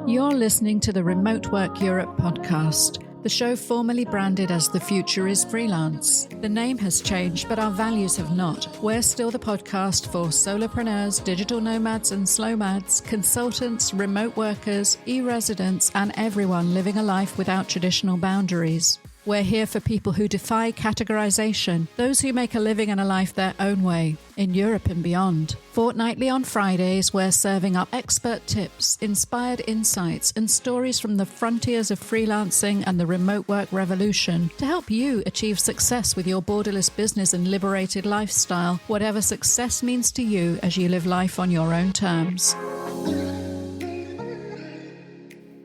You're listening to the Remote Work Europe podcast, the show formerly branded as The Future Is Freelance. The name has changed, but our values have not. We're still the podcast for solopreneurs, digital nomads and slowmads, consultants, remote workers, e-residents, and everyone living a life without traditional boundaries. We're here for people who defy categorization, those who make a living and a life their own way, in Europe and beyond. Fortnightly on Fridays, we're serving up expert tips, inspired insights, and stories from the frontiers of freelancing and the remote work revolution to help you achieve success with your borderless business and liberated lifestyle, whatever success means to you as you live life on your own terms.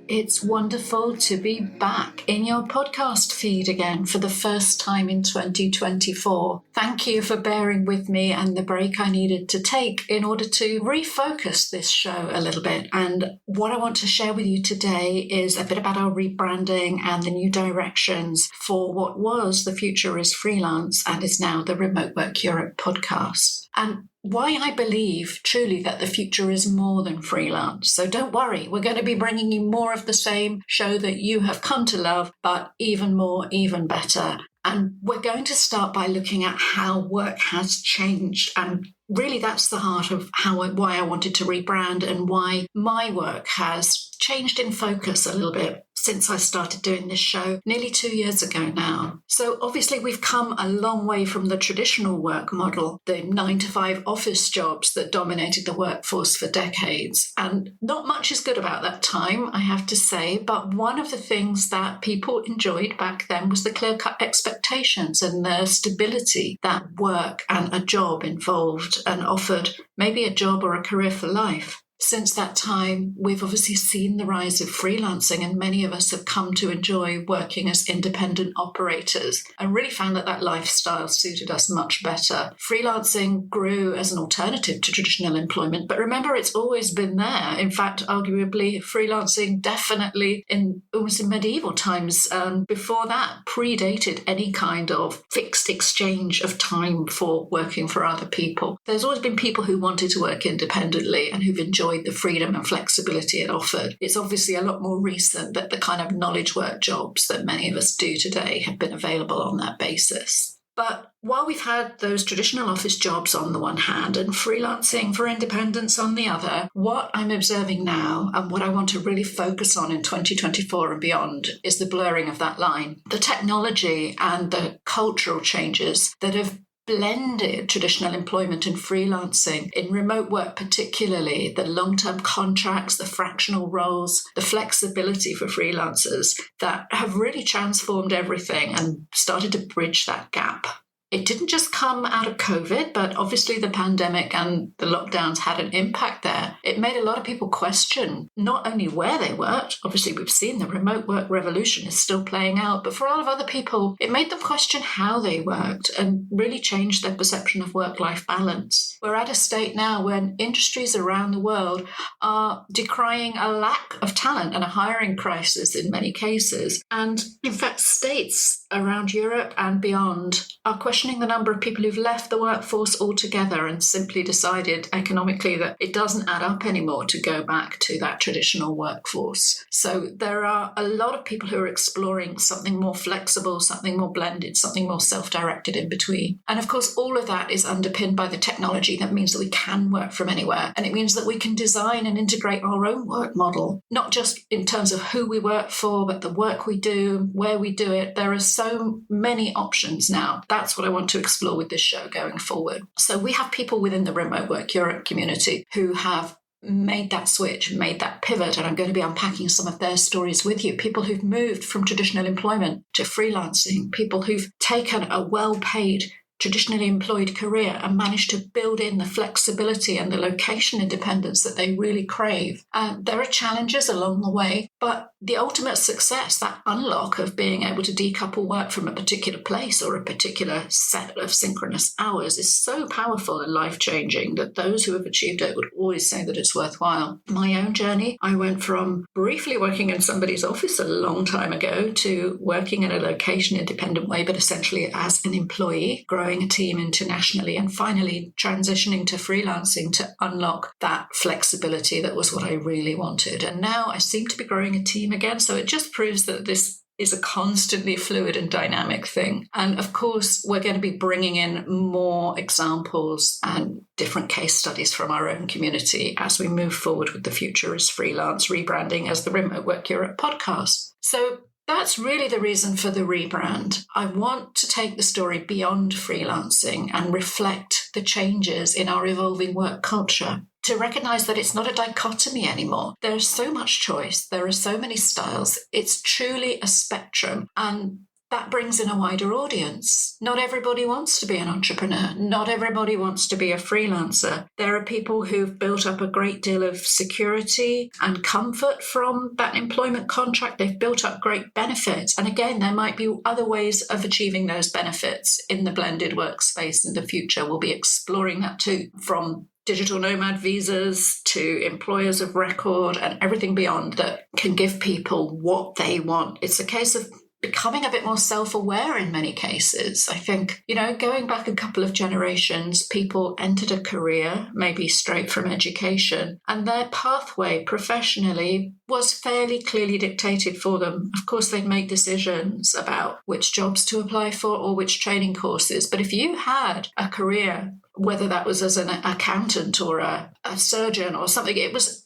It's wonderful to be back in your podcast feed again for the first time in 2024. Thank you for bearing with me and the break I needed to take in order to refocus this show a little bit. And what I want to share with you today is a bit about our rebranding and the new directions for what was The Future Is Freelance and is now the Remote Work Europe podcast. And why I believe truly that the future is more than freelance. So don't worry, we're going to be bringing you more of the same show that you have come to love, but even more, even better. And we're going to start by looking at how work has changed. And really that's the heart of why I wanted to rebrand and why my work has changed in focus a little bit since I started doing this show nearly 2 years ago now. So obviously we've come a long way from the traditional work model, the 9-to-5 office jobs that dominated the workforce for decades. And not much is good about that time, I have to say, but one of the things that people enjoyed back then was the clear-cut expectations and the stability that work and a job involved and offered, maybe a job or a career for life. Since that time, we've obviously seen the rise of freelancing, and many of us have come to enjoy working as independent operators and really found that lifestyle suited us much better. Freelancing grew as an alternative to traditional employment, but remember, it's always been there. In fact, arguably, freelancing definitely almost in medieval times, before that, predated any kind of fixed exchange of time for working for other people. There's always been people who wanted to work independently and who've enjoyed the freedom and flexibility it offered. It's obviously a lot more recent that the kind of knowledge work jobs that many of us do today have been available on that basis. But while we've had those traditional office jobs on the one hand and freelancing for independence on the other, what I'm observing now and what I want to really focus on in 2024 and beyond is the blurring of that line. The technology and the cultural changes that have blended traditional employment and freelancing, in remote work particularly, the long-term contracts, the fractional roles, the flexibility for freelancers that have really transformed everything and started to bridge that gap. It didn't just come out of COVID, but obviously the pandemic and the lockdowns had an impact there. It made a lot of people question not only where they worked, obviously we've seen the remote work revolution is still playing out, but for a lot of other people, it made them question how they worked and really changed their perception of work-life balance. We're at a state now when industries around the world are decrying a lack of talent and a hiring crisis in many cases. And in fact, states around Europe and beyond are questioning the number of people who've left the workforce altogether and simply decided economically that it doesn't add up anymore to go back to that traditional workforce. So there are a lot of people who are exploring something more flexible, something more blended, something more self-directed in between. And of course, all of that is underpinned by the technology that means that we can work from anywhere. And it means that we can design and integrate our own work model, not just in terms of who we work for, but the work we do, where we do it. There are so many options now. That's what I want to explore with this show going forward. So we have people within the Remote Work Europe community who have made that switch, made that pivot, and I'm going to be unpacking some of their stories with you. People who've moved from traditional employment to freelancing, people who've taken a well-paid traditionally employed career and managed to build in the flexibility and the location independence that they really crave. There are challenges along the way, but the ultimate success, that unlock of being able to decouple work from a particular place or a particular set of synchronous hours is so powerful and life-changing that those who have achieved it would always say that it's worthwhile. My own journey, I went from briefly working in somebody's office a long time ago to working in a location-independent way, but essentially as an employee, growing growing a team internationally, and finally transitioning to freelancing to unlock that flexibility. That was what I really wanted. And now I seem to be growing a team again. So it just proves that this is a constantly fluid and dynamic thing. And of course, we're going to be bringing in more examples and different case studies from our own community as we move forward with the Future Is Freelance rebranding as the Remote Work Europe podcast. So that's really the reason for the rebrand. I want to take the story beyond freelancing and reflect the changes in our evolving work culture, to recognize that it's not a dichotomy anymore. There's so much choice. There are so many styles. It's truly a spectrum. And that brings in a wider audience. Not everybody wants to be an entrepreneur. Not everybody wants to be a freelancer. There are people who've built up a great deal of security and comfort from that employment contract. They've built up great benefits. And again, there might be other ways of achieving those benefits in the blended workspace in the future. We'll be exploring that too, from digital nomad visas to employers of record and everything beyond that can give people what they want. It's a case of becoming a bit more self-aware in many cases. I think, going back a couple of generations, people entered a career, maybe straight from education, and their pathway professionally was fairly clearly dictated for them. Of course, they'd make decisions about which jobs to apply for or which training courses. But if you had a career, whether that was as an accountant or a surgeon or something, it was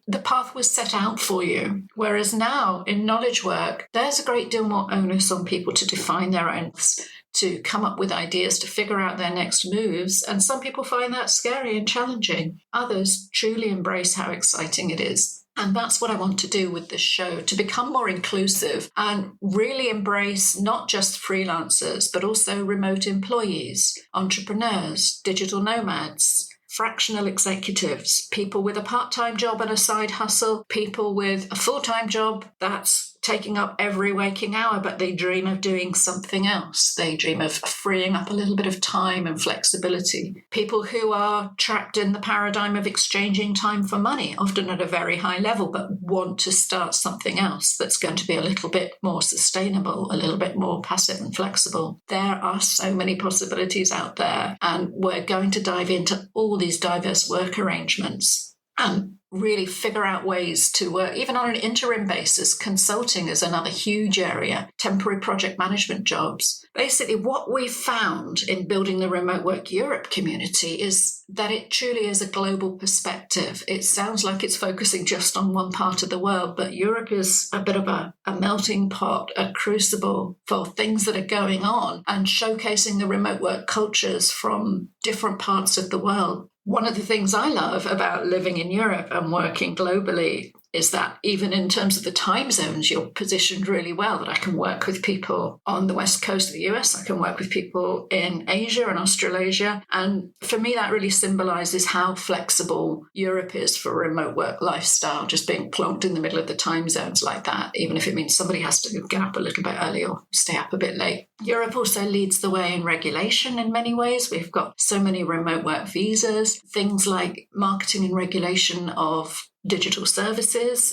the path was set out for you. Whereas now in knowledge work, there's a great deal more onus on people to define their own, to come up with ideas, to figure out their next moves. And some people find that scary and challenging. Others truly embrace how exciting it is. And that's what I want to do with this show, to become more inclusive and really embrace not just freelancers, but also remote employees, entrepreneurs, digital nomads, fractional executives, people with a part-time job and a side hustle, people with a full-time job that's taking up every waking hour, but they dream of doing something else. They dream of freeing up a little bit of time and flexibility. People who are trapped in the paradigm of exchanging time for money, often at a very high level, but want to start something else that's going to be a little bit more sustainable, a little bit more passive and flexible. There are so many possibilities out there, and we're going to dive into all these diverse work arrangements and really figure out ways to work, even on an interim basis. Consulting is another huge area, temporary project management jobs. Basically, what we've found in building the Remote Work Europe community is that it truly is a global perspective. It sounds like it's focusing just on one part of the world, but Europe is a bit of a melting pot, a crucible for things that are going on and showcasing the remote work cultures from different parts of the world. One of the things I love about living in Europe and working globally is that even in terms of the time zones, you're positioned really well, that I can work with people on the west coast of the US, I can work with people in Asia and Australasia. And for me, that really symbolizes how flexible Europe is for a remote work lifestyle, just being plonked in the middle of the time zones like that, even if it means somebody has to get up a little bit early or stay up a bit late. Europe also leads the way in regulation in many ways. We've got so many remote work visas, things like marketing and regulation of digital services,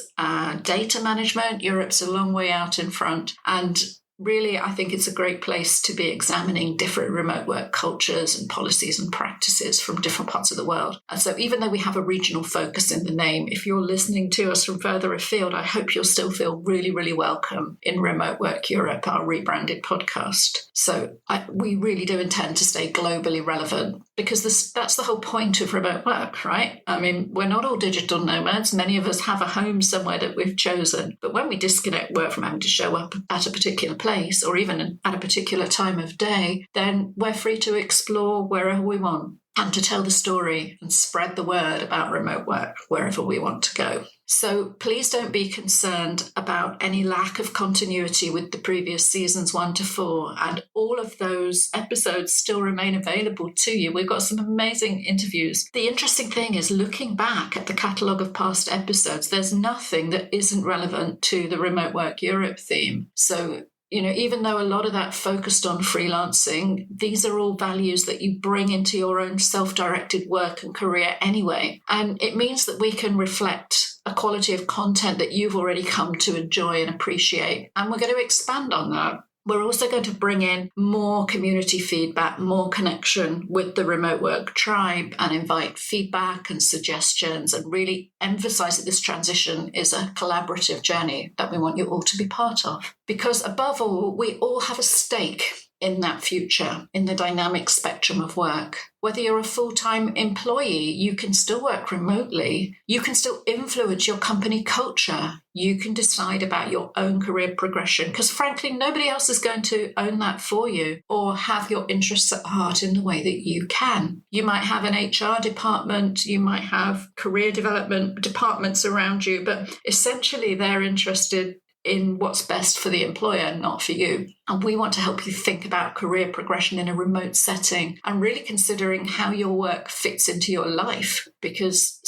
data management. Europe's a long way out in front. And really, I think it's a great place to be examining different remote work cultures and policies and practices from different parts of the world. And so even though we have a regional focus in the name, if you're listening to us from further afield, I hope you'll still feel really, really welcome in Remote Work Europe, our rebranded podcast. So we really do intend to stay globally relevant, because that's the whole point of remote work, right? I mean, we're not all digital nomads. Many of us have a home somewhere that we've chosen. But when we disconnect work from having to show up at a particular place or even at a particular time of day, then we're free to explore wherever we want and to tell the story and spread the word about remote work wherever we want to go. So please don't be concerned about any lack of continuity with the previous seasons 1 to 4, and all of those episodes still remain available to you. We've got some amazing interviews. The interesting thing is, looking back at the catalogue of past episodes, there's nothing that isn't relevant to the Remote Work Europe theme. So even though a lot of that focused on freelancing, these are all values that you bring into your own self-directed work and career anyway. And it means that we can reflect a quality of content that you've already come to enjoy and appreciate. And we're going to expand on that. We're also going to bring in more community feedback, more connection with the remote work tribe, and invite feedback and suggestions, and really emphasize that this transition is a collaborative journey that we want you all to be part of. Because above all, we all have a stake in that future, in the dynamic spectrum of work. Whether you're a full-time employee, you can still work remotely. You can still influence your company culture. You can decide about your own career progression, because frankly, nobody else is going to own that for you or have your interests at heart in the way that you can. You might have an HR department, you might have career development departments around you, but essentially they're interested in what's best for the employer, not for you. And we want to help you think about career progression in a remote setting and really considering how your work fits into your life, because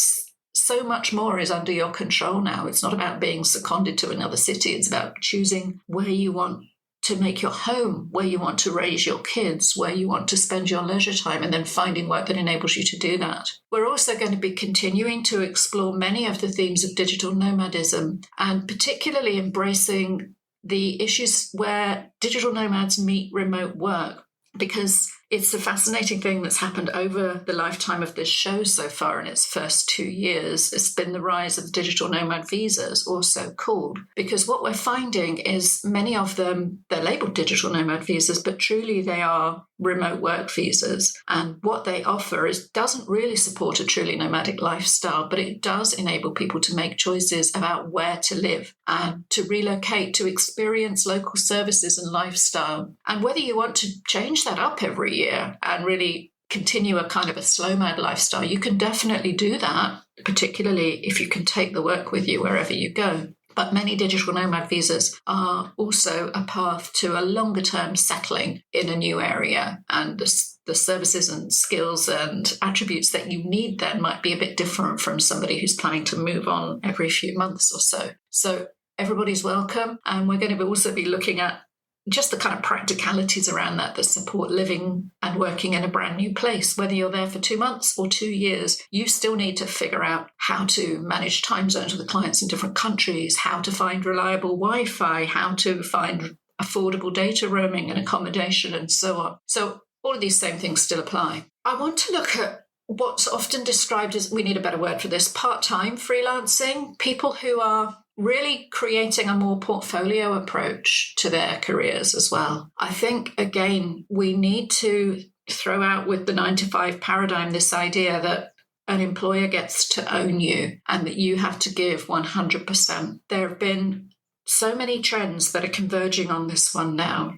so much more is under your control now. It's not about being seconded to another city. It's about choosing where you want to make your home, where you want to raise your kids, where you want to spend your leisure time, and then finding work that enables you to do that. We're also going to be continuing to explore many of the themes of digital nomadism, and particularly embracing the issues where digital nomads meet remote work, because it's a fascinating thing that's happened over the lifetime of this show so far in its first 2 years. It's been the rise of digital nomad visas, or so called, because what we're finding is many of them, they're labeled digital nomad visas, but truly they are remote work visas. And what they offer doesn't really support a truly nomadic lifestyle, but it does enable people to make choices about where to live and to relocate, to experience local services and lifestyle. And whether you want to change that up every year and really continue a kind of a slow mad lifestyle, you can definitely do that, particularly if you can take the work with you wherever you go. But many digital nomad visas are also a path to a longer term settling in a new area, and the services and skills and attributes that you need then might be a bit different from somebody who's planning to move on every few months or so. So everybody's welcome, and we're going to also be looking at just the kind of practicalities around that support living and working in a brand new place. Whether you're there for 2 months or 2 years, you still need to figure out how to manage time zones with clients in different countries, how to find reliable Wi-Fi, how to find affordable data roaming and accommodation, and so on. So all of these same things still apply. I want to look at what's often described as, we need a better word for this, part-time freelancing, people who are really creating a more portfolio approach to their careers as well. I think, again, we need to throw out with the 9-to-5 paradigm this idea that an employer gets to own you and that you have to give 100%. There have been so many trends that are converging on this one now.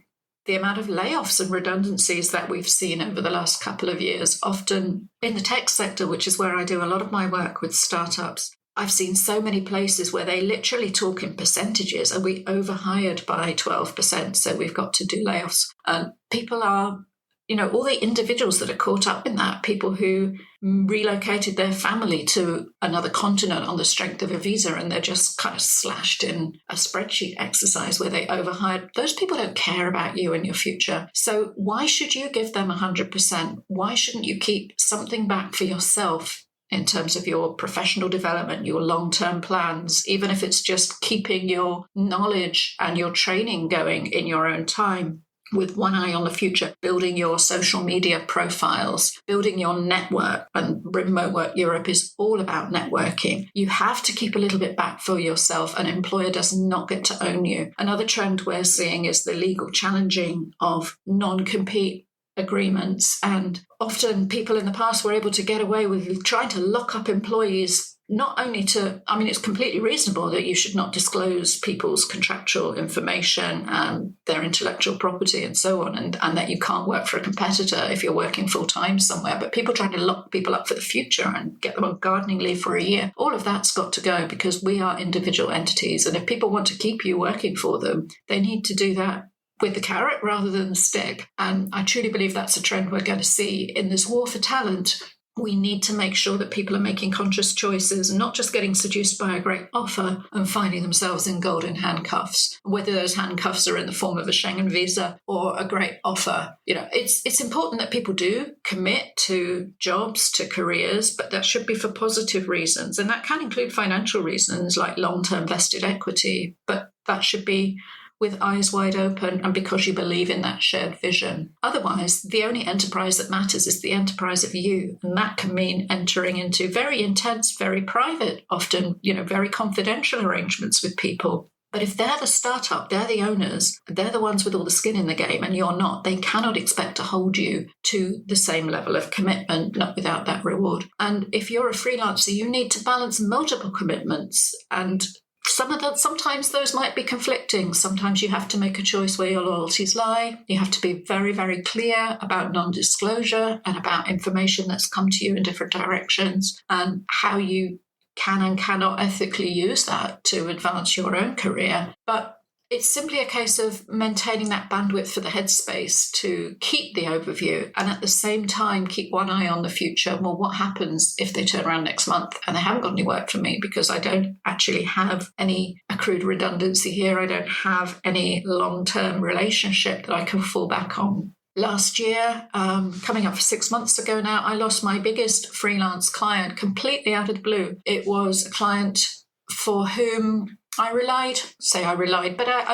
The amount of layoffs and redundancies that we've seen over the last couple of years, often in the tech sector, which is where I do a lot of my work with startups, I've seen so many places where they literally talk in percentages, and we overhired by 12%, so we've got to do layoffs. And people are, all the individuals that are caught up in that, people who relocated their family to another continent on the strength of a visa, and they're just kind of slashed in a spreadsheet exercise where they overhired. Those people don't care about you and your future. So why should you give them 100%? Why shouldn't you keep something back for yourself in terms of your professional development, your long-term plans, even if it's just keeping your knowledge and your training going in your own time with one eye on the future, building your social media profiles, building your network. And Remote Work Europe is all about networking. You have to keep a little bit back for yourself. An employer does not get to own you. Another trend we're seeing is the legal challenging of non-compete agreements, and often people in the past were able to get away with trying to lock up employees, not only it's completely reasonable that you should not disclose people's contractual information and their intellectual property and so on, and that you can't work for a competitor if you're working full-time somewhere, but people trying to lock people up for the future and get them on gardening leave for a year, all of that's got to go, because we are individual entities, and if people want to keep you working for them, they need to do that with the carrot rather than the stick. And I truly believe that's a trend we're going to see in this war for talent. We need to make sure that people are making conscious choices and not just getting seduced by a great offer and finding themselves in golden handcuffs, whether those handcuffs are in the form of a Schengen visa or a great offer. It's important that people do commit to jobs, to careers, but that should be for positive reasons. And that can include financial reasons like long-term vested equity, but that should be with eyes wide open and because you believe in that shared vision. Otherwise, the only enterprise that matters is the enterprise of you. And that can mean entering into very intense, very private, often, very confidential arrangements with people. But if they're the startup, they're the owners, they're the ones with all the skin in the game, and you're not, they cannot expect to hold you to the same level of commitment, not without that reward. And if you're a freelancer, you need to balance multiple commitments, and sometimes those might be conflicting. Sometimes you have to make a choice where your loyalties lie. You have to be very, very clear about non-disclosure and about information that's come to you in different directions and how you can and cannot ethically use that to advance your own career. But it's simply a case of maintaining that bandwidth for the headspace to keep the overview and at the same time keep one eye on the future. Well, what happens if they turn around next month and they haven't got any work for me because I don't actually have any accrued redundancy here. I don't have any long-term relationship that I can fall back on. Last year, coming up for 6 months ago now, I lost my biggest freelance client completely out of the blue. It was a client for whom I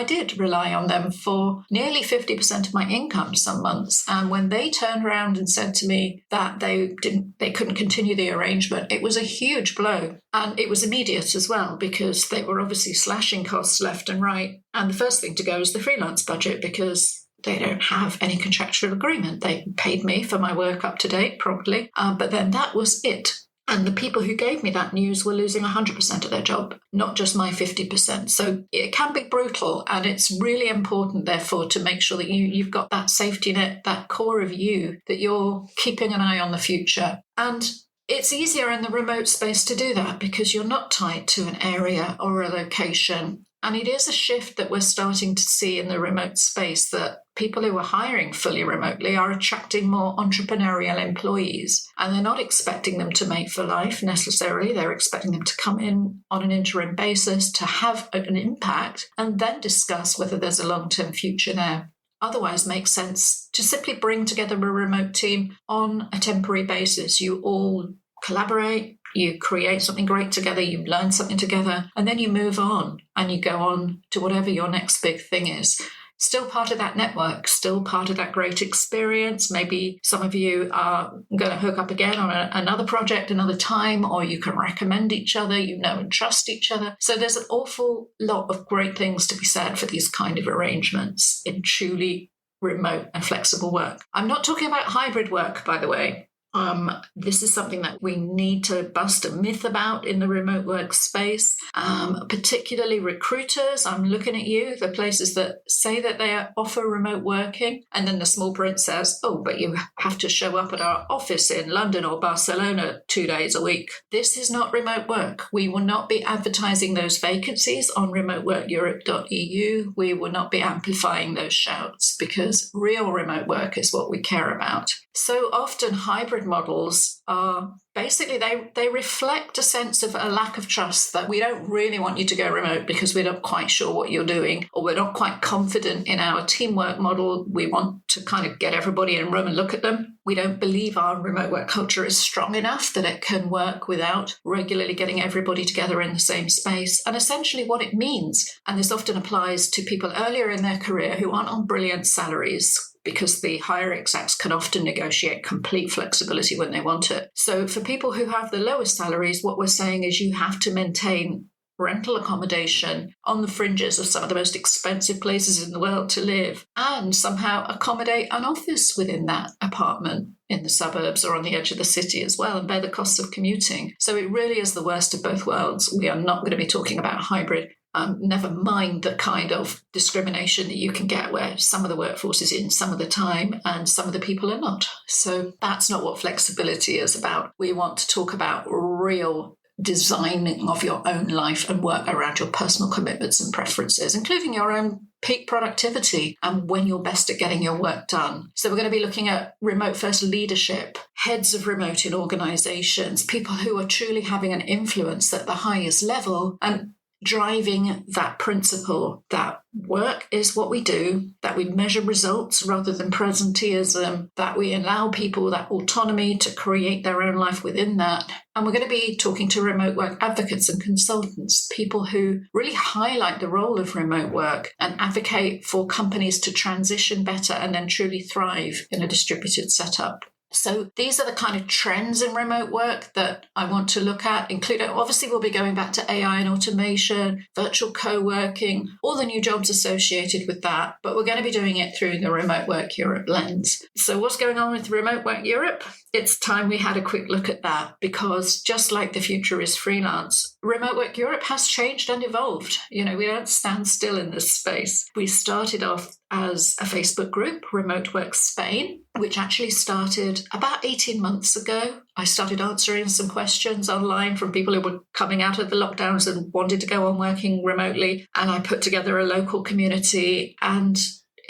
did rely on them for nearly 50% of my income some months. And when they turned around and said to me that they couldn't continue the arrangement, it was a huge blow. And it was immediate as well, because they were obviously slashing costs left and right. And the first thing to go is the freelance budget, because they don't have any contractual agreement. They paid me for my work up to date promptly, but then that was it. And the people who gave me that news were losing 100% of their job, not just my 50%. So it can be brutal, and it's really important, therefore, to make sure that you've got that safety net, that core of you, that you're keeping an eye on the future. And it's easier in the remote space to do that because you're not tied to an area or a location. And it is a shift that we're starting to see in the remote space, that people who are hiring fully remotely are attracting more entrepreneurial employees. And they're not expecting them to mate for life necessarily. They're expecting them to come in on an interim basis to have an impact and then discuss whether there's a long-term future there. Otherwise, makes sense to simply bring together a remote team on a temporary basis. You all collaborate, you create something great together, you learn something together, and then you move on and you go on to whatever your next big thing is. Still part of that network, still part of that great experience. Maybe some of you are going to hook up again on another project another time, or you can recommend each other, and trust each other. So there's an awful lot of great things to be said for these kind of arrangements in truly remote and flexible work. I'm not talking about hybrid work, by the way. This is something that we need to bust a myth about in the remote work space, particularly recruiters. I'm looking at you, the places that say that they offer remote working, and then the small print says, oh, but you have to show up at our office in London or Barcelona 2 days a week. This is not remote work. We will not be advertising those vacancies on remoteworkeurope.eu. We will not be amplifying those shouts, because real remote work is what we care about. So often hybrid models are basically, they reflect a sense of a lack of trust, that we don't really want you to go remote because we're not quite sure what you're doing, or we're not quite confident in our teamwork model. We want to kind of get everybody in a room and look at them. We don't believe our remote work culture is strong enough that it can work without regularly getting everybody together in the same space. And essentially what it means, and this often applies to people earlier in their career who aren't on brilliant salaries, because the higher execs can often negotiate complete flexibility when they want it. So for people who have the lowest salaries, what we're saying is you have to maintain rental accommodation on the fringes of some of the most expensive places in the world to live, and somehow accommodate an office within that apartment in the suburbs or on the edge of the city as well, and bear the costs of commuting. So it really is the worst of both worlds. We are not going to be talking about hybrid. Never mind the kind of discrimination that you can get where some of the workforce is in some of the time and some of the people are not. So that's not what flexibility is about. We want to talk about real designing of your own life and work around your personal commitments and preferences, including your own peak productivity and when you're best at getting your work done. So we're going to be looking at remote first leadership, heads of remote in organizations, people who are truly having an influence at the highest level. And driving that principle that work is what we do, that we measure results rather than presenteeism, that we allow people that autonomy to create their own life within that. And we're going to be talking to remote work advocates and consultants, people who really highlight the role of remote work and advocate for companies to transition better and then truly thrive in a distributed setup. So these are the kind of trends in remote work that I want to look at, including, obviously we'll be going back to AI and automation, virtual co-working, all the new jobs associated with that, but we're going to be doing it through the Remote Work Europe lens. So what's going on with Remote Work Europe? It's time we had a quick look at that, because just like the Future Is Freelance, Remote Work Europe has changed and evolved. We don't stand still in this space. We started off as a Facebook group, Remote Work Spain, which actually started about 18 months ago. I started answering some questions online from people who were coming out of the lockdowns and wanted to go on working remotely. And I put together a local community, and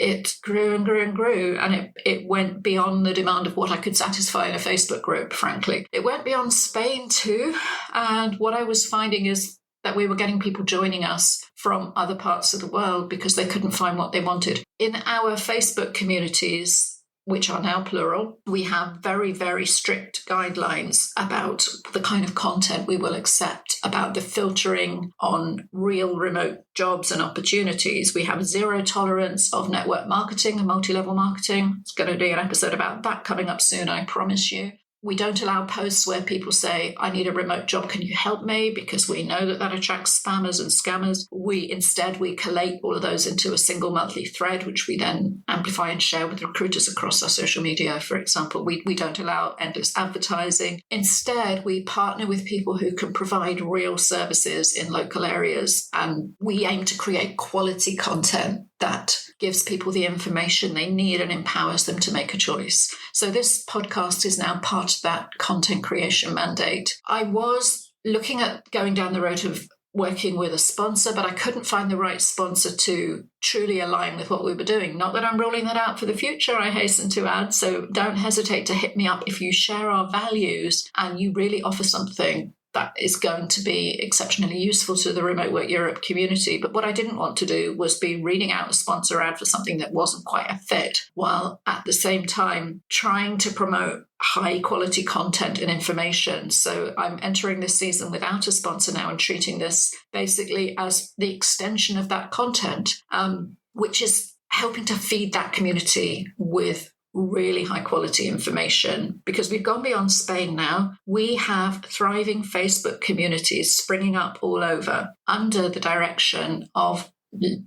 it grew and grew and grew, and it went beyond the demand of what I could satisfy in a Facebook group, frankly. It went beyond Spain too, and what I was finding is that we were getting people joining us from other parts of the world because they couldn't find what they wanted. In our Facebook communities, which are now plural, we have very, very strict guidelines about the kind of content we will accept, about the filtering on real remote jobs and opportunities. We have zero tolerance of network marketing and multi-level marketing. It's going to be an episode about that coming up soon, I promise you. We don't allow posts where people say, I need a remote job, can you help me? Because we know that attracts spammers and scammers. Instead, we collate all of those into a single monthly thread, which we then amplify and share with recruiters across our social media, for example. We don't allow endless advertising. Instead, we partner with people who can provide real services in local areas, and we aim to create quality content that gives people the information they need and empowers them to make a choice. So this podcast is now part of that content creation mandate. I was looking at going down the road of working with a sponsor, but I couldn't find the right sponsor to truly align with what we were doing. Not that I'm ruling that out for the future, I hasten to add. So don't hesitate to hit me up if you share our values and you really offer something that is going to be exceptionally useful to the Remote Work Europe community. But what I didn't want to do was be reading out a sponsor ad for something that wasn't quite a fit, while at the same time trying to promote high quality content and information. So I'm entering this season without a sponsor now and treating this basically as the extension of that content, which is helping to feed that community with really high quality information, because we've gone beyond Spain now. We have thriving Facebook communities springing up all over under the direction of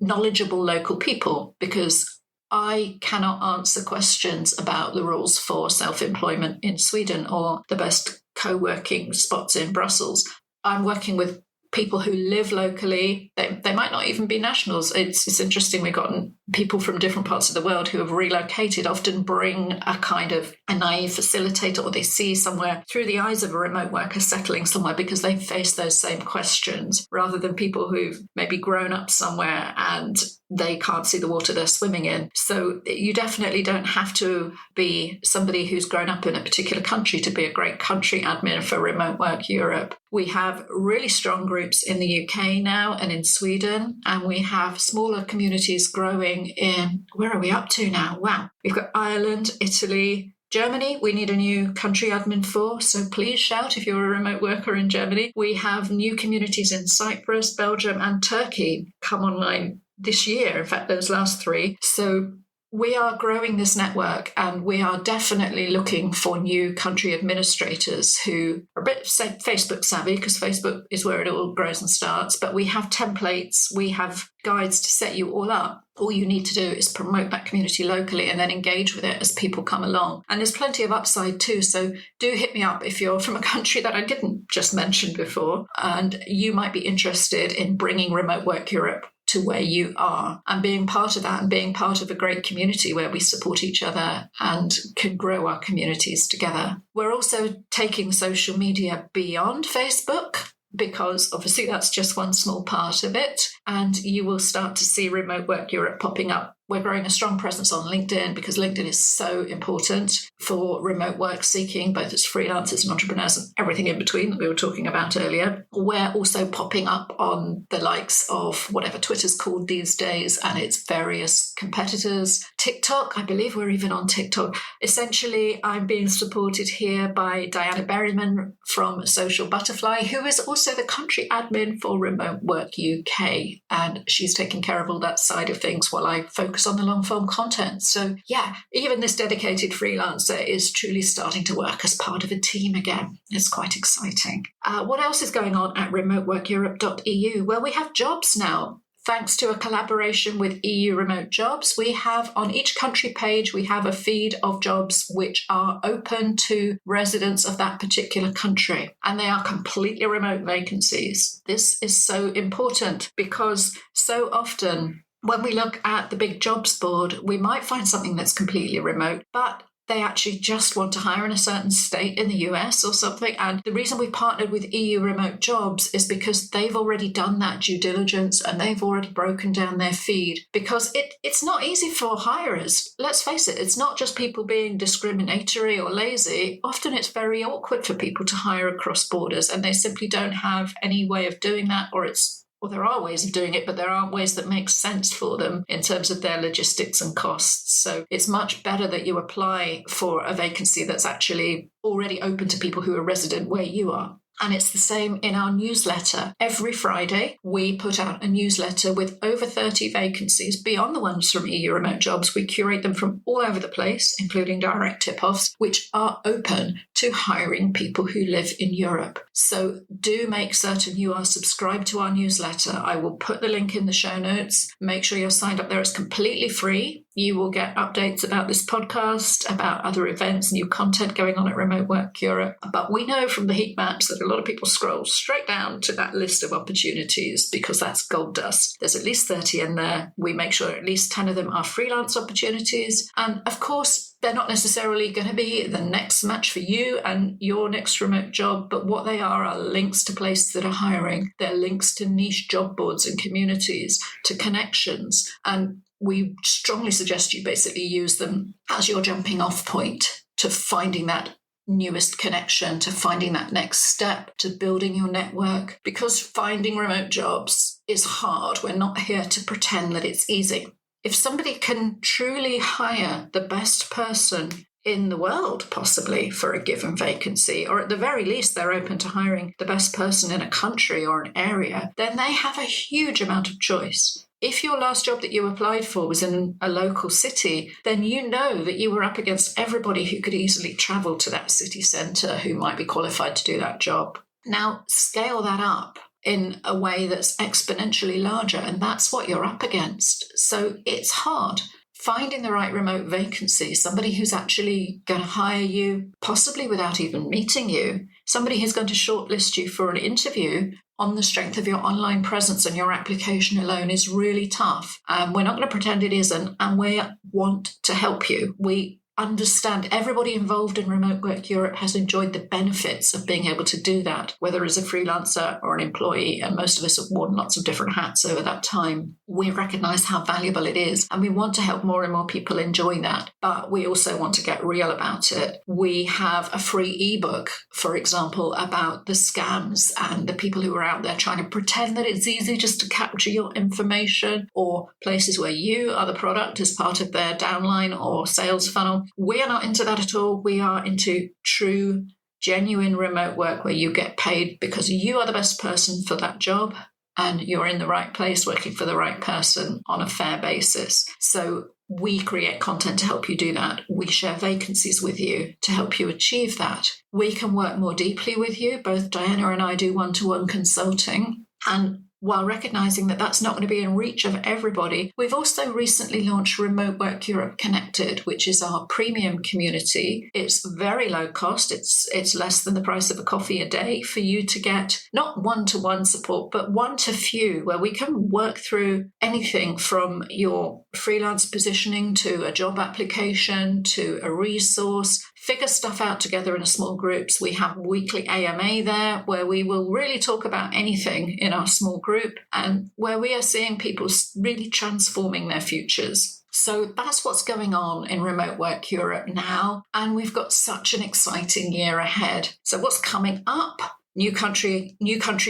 knowledgeable local people, because I cannot answer questions about the rules for self-employment in Sweden or the best co-working spots in Brussels. I'm working with people who live locally. They might not even be nationals. It's interesting. We've gotten people from different parts of the world who have relocated, often bring a kind of a naive facilitator, or they see somewhere through the eyes of a remote worker settling somewhere because they face those same questions, rather than people who've maybe grown up somewhere and they can't see the water they're swimming in. So you definitely don't have to be somebody who's grown up in a particular country to be a great country admin for Remote Work Europe. We have really strong groups in the UK now and in Sweden, and we have smaller communities growing in, where are we up to now? Wow. We've got Ireland, Italy, Germany, we need a new country admin for, so please shout if you're a remote worker in Germany. We have new communities in Cyprus, Belgium, and Turkey come online this year, in fact, those last 3. So we are growing this network, and we are definitely looking for new country administrators who are a bit Facebook savvy, because Facebook is where it all grows and starts. But we have templates, we have guides to set you all up. All you need to do is promote that community locally and then engage with it as people come along. And there's plenty of upside too. So do hit me up if you're from a country that I didn't just mention before, and you might be interested in bringing Remote Work Europe to where you are and being part of that, and being part of a great community where we support each other and can grow our communities together. We're also taking social media beyond Facebook, because obviously that's just one small part of it. And you will start to see Remote Work Europe popping up We're growing a strong presence on LinkedIn because LinkedIn is so important for remote work seeking, both as freelancers and entrepreneurs and everything in between that we were talking about earlier. We're also popping up on the likes of whatever Twitter's called these days and its various competitors. TikTok, I believe we're even on TikTok. Essentially, I'm being supported here by Diana Berryman from Social Butterfly, who is also the country admin for Remote Work UK. And she's taking care of all that side of things while I focus on the long form content. So yeah, even this dedicated freelancer is truly starting to work as part of a team again. It's quite exciting. What else is going on at remoteworkeurope.eu? Well, we have jobs now. Thanks to a collaboration with EU Remote Jobs, we have on each country page, we have a feed of jobs which are open to residents of that particular country. And they are completely remote vacancies. This is so important because so often when we look at the big jobs board, we might find something that's completely remote, but they actually just want to hire in a certain state in the US or something. And the reason we partnered with EU Remote Jobs is because they've already done that due diligence and they've already broken down their feed, because it's not easy for hirers. Let's face it, it's not just people being discriminatory or lazy. Often it's very awkward for people to hire across borders and they simply don't have any way of doing that, or there are ways of doing it, but there aren't ways that make sense for them in terms of their logistics and costs. So it's much better that you apply for a vacancy that's actually already open to people who are resident where you are. And it's the same in our newsletter. Every Friday, we put out a newsletter with over 30 vacancies beyond the ones from EU Remote Jobs. We curate them from all over the place, including direct tip-offs, which are open to hiring people who live in Europe. So do make certain you are subscribed to our newsletter. I will put the link in the show notes. Make sure you're signed up there. It's completely free. You will get updates about this podcast, about other events, new content going on at Remote Work Europe. But we know from the heat maps that a lot of people scroll straight down to that list of opportunities because that's gold dust. There's at least 30 in there. We make sure at least 10 of them are freelance opportunities. And of course, they're not necessarily going to be the next match for you and your next remote job, but what they are links to places that are hiring. They're links to niche job boards and communities, to connections. And we strongly suggest you basically use them as your jumping off point to finding that newest connection, to finding that next step, to building your network. Because finding remote jobs is hard. We're not here to pretend that it's easy. If somebody can truly hire the best person in the world, possibly, for a given vacancy, or at the very least, they're open to hiring the best person in a country or an area, then they have a huge amount of choice. If your last job that you applied for was in a local city, then you know that you were up against everybody who could easily travel to that city centre who might be qualified to do that job. Now, scale that up in a way that's exponentially larger, and that's what you're up against. So it's hard. Finding the right remote vacancy, somebody who's actually going to hire you, possibly without even meeting you, somebody who's going to shortlist you for an interview on the strength of your online presence and your application alone is really tough. We're not going to pretend it isn't, and we want to help you. We understand everybody involved in Remote Work Europe has enjoyed the benefits of being able to do that, whether as a freelancer or an employee, and most of us have worn lots of different hats over that time. We recognise how valuable it is, and we want to help more and more people enjoy that, but we also want to get real about it. We have a free ebook, for example, about the scams and the people who are out there trying to pretend that it's easy just to capture your information, or places where you are the product as part of their downline or sales funnel. We are not into that at all. We are into true, genuine remote work where you get paid because you are the best person for that job and you're in the right place working for the right person on a fair basis. So we create content to help you do that. We share vacancies with you to help you achieve that. We can work more deeply with you. Both Diana and I do one-to-one consulting. And while recognising that that's not going to be in reach of everybody, we've also recently launched Remote Work Europe Connected, which is our premium community. It's very low cost. It's less than the price of a coffee a day for you to get not one-to-one support, but one-to-few, where we can work through anything from your freelance positioning to a job application to a resource. Figure stuff out together in small groups. We have weekly AMA there where we will really talk about anything in our small group. group, and where we are seeing people really transforming their futures. So that's what's going on in Remote Work Europe now. And we've got such an exciting year ahead. So what's coming up? New country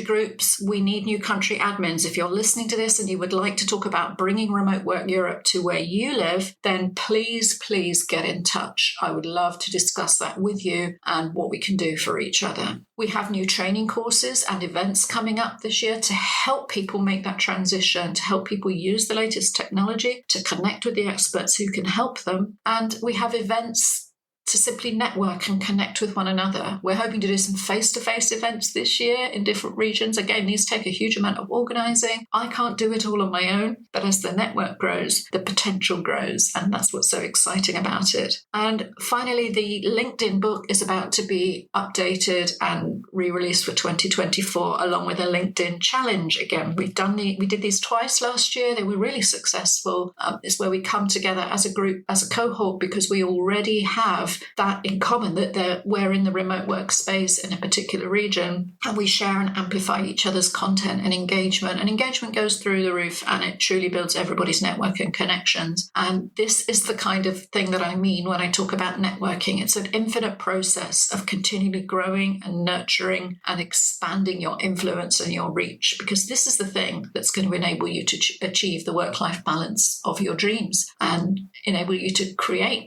groups. We need new country admins. If you're listening to this and you would like to talk about bringing Remote Work Europe to where you live, then please get in touch. I would love to discuss that with you and what we can do for each other. We have new training courses and events coming up this year to help people make that transition, to help people use the latest technology, to connect with the experts who can help them. And we have events to simply network and connect with one another. We're hoping to do some face-to-face events this year in different regions. Again, these take a huge amount of organising. I can't do it all on my own, but as the network grows, the potential grows, and that's what's so exciting about it. And finally, the LinkedIn book is about to be updated and re-released for 2024, along with a LinkedIn challenge. Again, we did these twice last year. They were really successful. It's where we come together as a group, as a cohort, because we already have that in common, that we're in the remote work space in a particular region, and we share and amplify each other's content and engagement goes through the roof, and it truly builds everybody's network and connections. And this is the kind of thing that I mean when I talk about networking. It's an infinite process of continually growing and nurturing and expanding your influence and your reach, because this is the thing that's going to enable you to achieve the work-life balance of your dreams and enable you to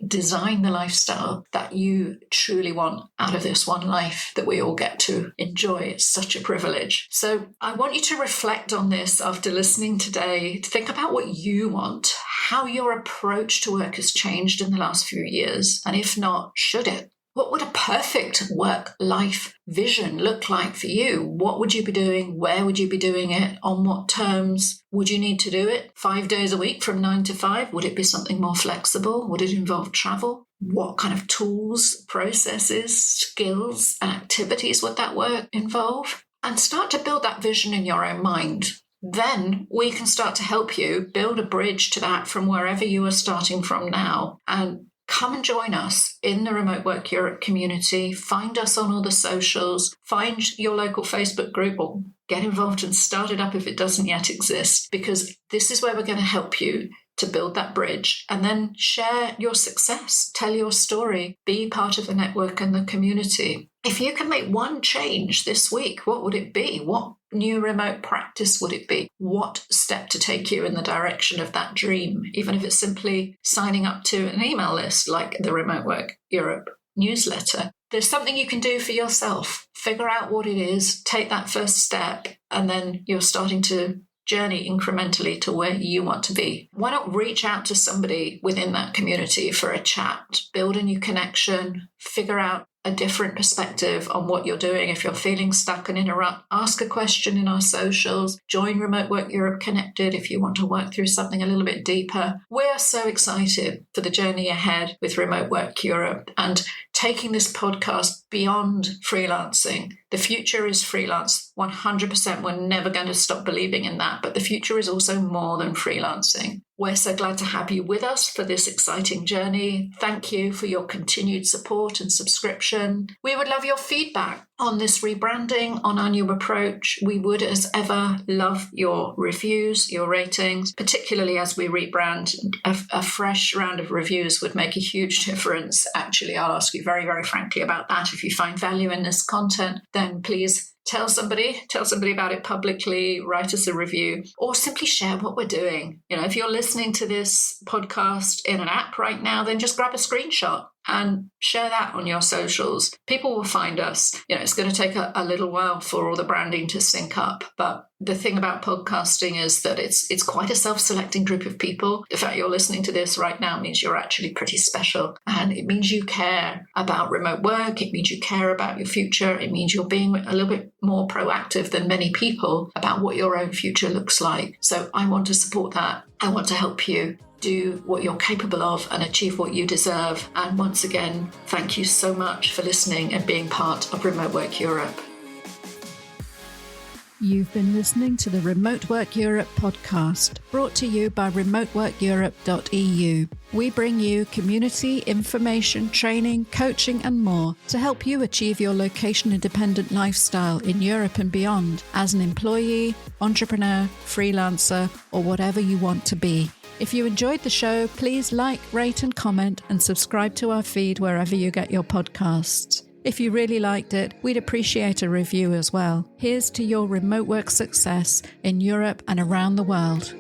design the lifestyle that you truly want out of this one life that we all get to enjoy. It's such a privilege. So I want you to reflect on this after listening today, to think about what you want, how your approach to work has changed in the last few years, and if not, should it? What would a perfect work-life vision look like for you? What would you be doing? Where would you be doing it? On what terms? Would you need to do it 5 days a week from 9 to 5? Would it be something more flexible? Would it involve travel? What kind of tools, processes, skills, and activities would that work involve? And start to build that vision in your own mind. Then we can start to help you build a bridge to that from wherever you are starting from now. And come and join us in the Remote Work Europe community. Find us on all the socials. Find your local Facebook group, or get involved and start it up if it doesn't yet exist, because this is where we're going to help you to build that bridge, and then share your success, tell your story, be part of the network and the community. If you can make one change this week, what would it be? What new remote practice would it be? What step to take you in the direction of that dream? Even if it's simply signing up to an email list like the Remote Work Europe newsletter. There's something you can do for yourself. Figure out what it is, take that first step, and then you're starting to journey incrementally to where you want to be. Why not reach out to somebody within that community for a chat, build a new connection, figure out a different perspective on what you're doing. If you're feeling stuck and in a rut, ask a question in our socials. Join Remote Work Europe Connected if you want to work through something a little bit deeper. We're so excited for the journey ahead with Remote Work Europe and taking this podcast beyond freelancing. The future is freelance. 100%. We're never going to stop believing in that. But the future is also more than freelancing. We're so glad to have you with us for this exciting journey. Thank you for your continued support and subscription. We would love your feedback on this rebranding, on our new approach. We would, as ever, love your reviews, your ratings, particularly as we rebrand. A fresh round of reviews would make a huge difference. Actually, I'll ask you very, very frankly about that. If you find value in this content, then please tell somebody about it publicly, write us a review, or simply share what we're doing. If you're listening to this podcast in an app right now, then just grab a screenshot and share that on your socials. People will find us. It's going to take a little while for all the branding to sync up, but the thing about podcasting is that it's quite a self-selecting group of people. The fact you're listening to this right now means you're actually pretty special, and it means you care about remote work. It means you care about your future. It means you're being a little bit more proactive than many people about what your own future looks like. So I want to support that. I want to help you do what you're capable of and achieve what you deserve. And once again, thank you so much for listening and being part of Remote Work Europe. You've been listening to the Remote Work Europe podcast, brought to you by remoteworkeurope.eu. We bring you community, information, training, coaching, and more to help you achieve your location-independent lifestyle in Europe and beyond as an employee, entrepreneur, freelancer, or whatever you want to be. If you enjoyed the show, please like, rate, and comment, and subscribe to our feed wherever you get your podcasts. If you really liked it, we'd appreciate a review as well. Here's to your remote work success in Europe and around the world.